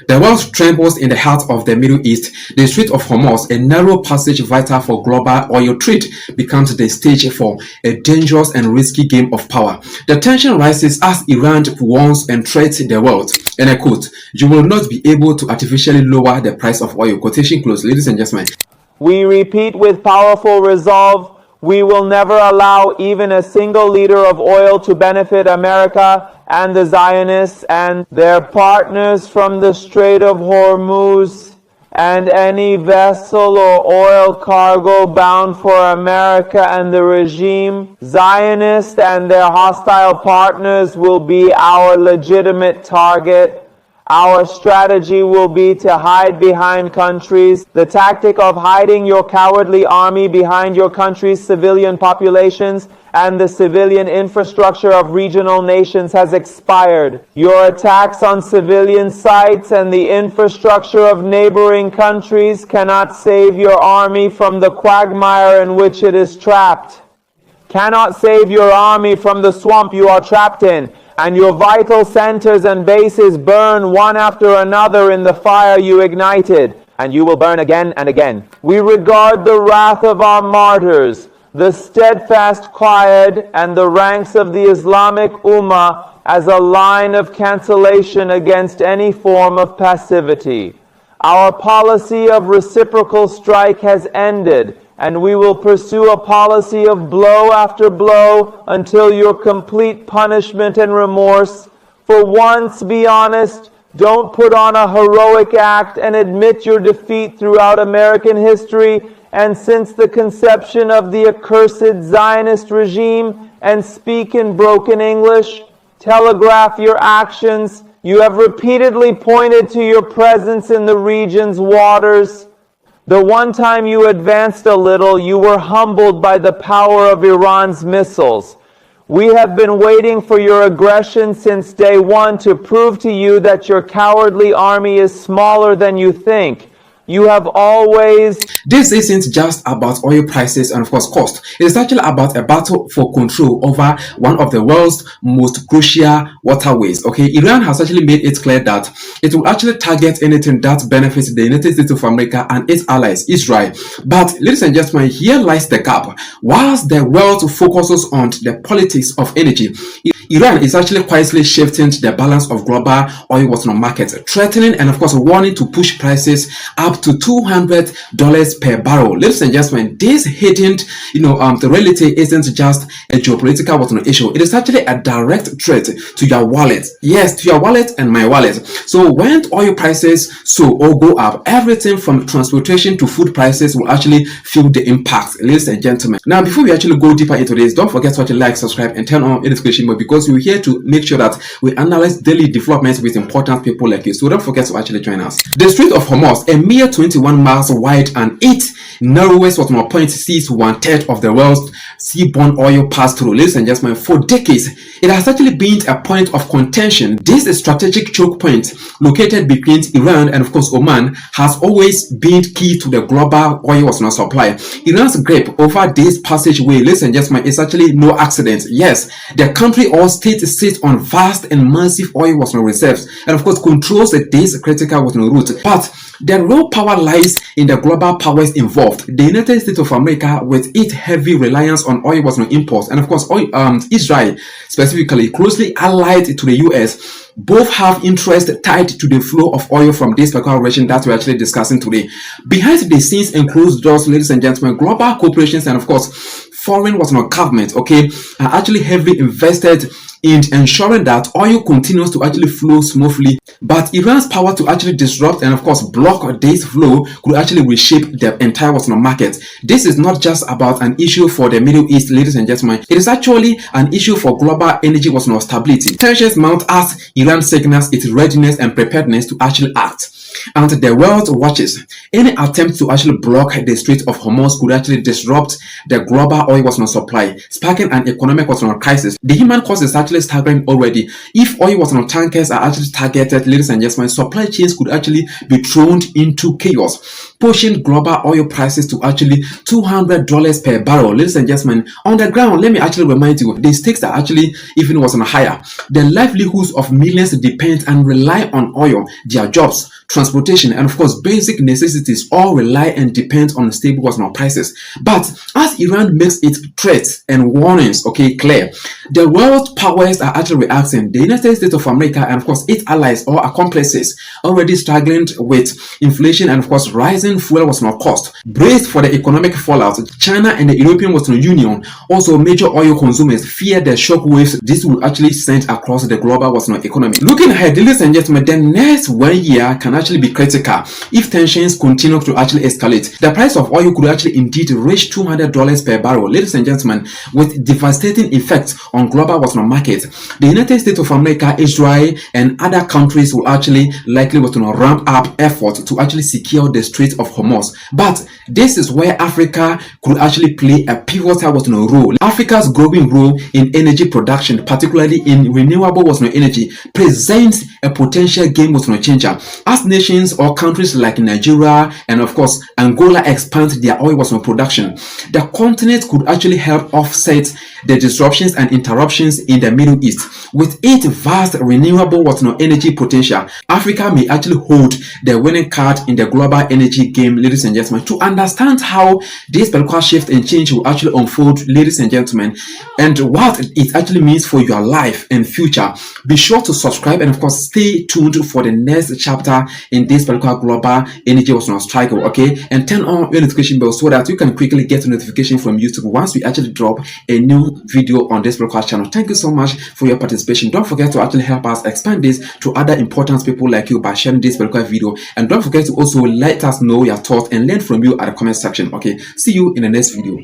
The world trembles in the heart of the Middle East. The Strait of Hormuz, a narrow passage vital for global oil trade, becomes the stage for a dangerous and risky game of power. The tension rises as Iran warns and threats the world. And I quote, "You will not be able to artificially lower the price of oil." Quotation close. Ladies and gentlemen. We repeat with powerful resolve, we will never allow even a single liter of oil to benefit America and the Zionists and their partners from the Strait of Hormuz, and any vessel or oil cargo bound for America and the regime. Zionists and their hostile partners will be our legitimate target. Our strategy will be to hide behind countries. The tactic of hiding your cowardly army behind your country's civilian populations and the civilian infrastructure of regional nations has expired. Your attacks on civilian sites and the infrastructure of neighboring countries cannot save your army from the quagmire in which it is trapped. Cannot save your army from the swamp you are trapped in, and your vital centers and bases burn one after another in the fire you ignited, and you will burn again and again. We regard the wrath of our martyrs, the steadfast quiet, and the ranks of the Islamic Ummah as a line of cancellation against any form of passivity. Our policy of reciprocal strike has ended, and we will pursue a policy of blow after blow until your complete punishment and remorse. For once, be honest, don't put on a heroic act and admit your defeat throughout American history and since the conception of the accursed Zionist regime, and speak in broken English. Telegraph your actions. You have repeatedly pointed to your presence in the region's waters. The one time you advanced a little, you were humbled by the power of Iran's missiles. We have been waiting for your aggression since day one to prove to you that your cowardly army is smaller than you think. You have always... This isn't just about oil prices and of course cost. It's actually about a battle for control over one of the world's most crucial waterways. Okay, Iran has actually made it clear that it will actually target anything that benefits the United States of America and its allies, Israel. But ladies and gentlemen, here lies the gap. Whilst the world focuses on the politics of energy, Iran is actually quietly shifting the balance of global oil water markets, threatening and of course warning to push prices up to $200 per barrel. Ladies and gentlemen, this hidden, the reality isn't just a geopolitical issue. It is actually a direct threat to your wallet. Yes, to your wallet and my wallet. So when oil prices go up, everything from transportation to food prices will actually feel the impact, ladies and gentlemen. Now, before we actually go deeper into this, don't forget to like, subscribe, and turn on notification bell because we're here to make sure that we analyze daily developments with important people like you. So don't forget to actually join us. The Strait of Hormuz, a mere 21 miles wide and 8 narrowest point, sees 1/3 of the world's seaborne oil pass through. Ladies and gentlemen, for decades, it has actually been a point of contention. This strategic choke point located between Iran and of course Oman has always been key to the global oil supply. Iran's grip over this passageway, ladies and gentlemen, is actually no accident. Yes, the country or state sits on vast and massive oil reserves and of course controls this critical route. But the real power lies in the global powers involved. The United States of America, with its heavy reliance on oil imports, and of course Israel, specifically closely allied to the US, both have interest tied to the flow of oil from this particular region that we're actually discussing today. Behind the scenes and closed doors, ladies and gentlemen, global corporations and of course foreign governments, are actually heavily invested in ensuring that oil continues to actually flow smoothly. But Iran's power to actually disrupt and of course block this flow could actually reshape the entire market. This is not just about an issue for the Middle East, ladies and gentlemen. It is actually an issue for global energy stability. Tensions mount as Iran signals its readiness and preparedness to actually act. And the world watches. Any attempt to actually block the Strait of Hormuz could actually disrupt the global oil supply, sparking an economic crisis. The human cost is actually staggering already. If oil tankers are actually targeted, ladies and gentlemen, supply chains could actually be thrown into chaos. pushing global oil prices to actually $200 per barrel. Ladies and gentlemen, on the ground, let me actually remind you, the stakes are actually even was on higher. The livelihoods of millions depend and rely on oil. Their jobs, transportation, and of course basic necessities all rely and depend on stable prices. But as Iran makes its threats and warnings clear, the world powers are actually reacting. The United States of America and of course its allies or accomplices already struggling with inflation and of course rising fuel cost. Braced for the economic fallout, China and the European Union, also major oil consumers, fear the shockwaves this will actually send across the global economy. Looking ahead, ladies and gentlemen, the next 1 year can actually be critical if tensions continue to actually escalate. The price of oil could actually indeed reach $200 per barrel, ladies and gentlemen, with devastating effects on global market. The United States of America, Israel, and other countries will actually likely ramp up efforts to actually secure the Strait of Hormuz. But this is where Africa could actually play a pivotal role. Africa's growing role in energy production, particularly in renewable energy, presents a potential game changer as nations or countries like Nigeria and of course Angola expand their oil production. The continent could actually help offset the disruptions and interruptions in the Middle East. With its vast renewable energy potential, Africa may actually hold the winning card in the global energy game, ladies and gentlemen. To understand how this particular shift and change will actually unfold, ladies and gentlemen, and what it actually means for your life and future, be sure to subscribe and of course stay tuned for the next chapter in this particular global energy struggle, and turn on your notification bell so that you can quickly get a notification from YouTube once we actually drop a new video on this particular channel. Thank you so much for your participation. Don't forget to actually help us expand this to other important people like you by sharing this particular video, and don't forget to also let us know your thoughts and learn from you at the comment section. See you in the next video.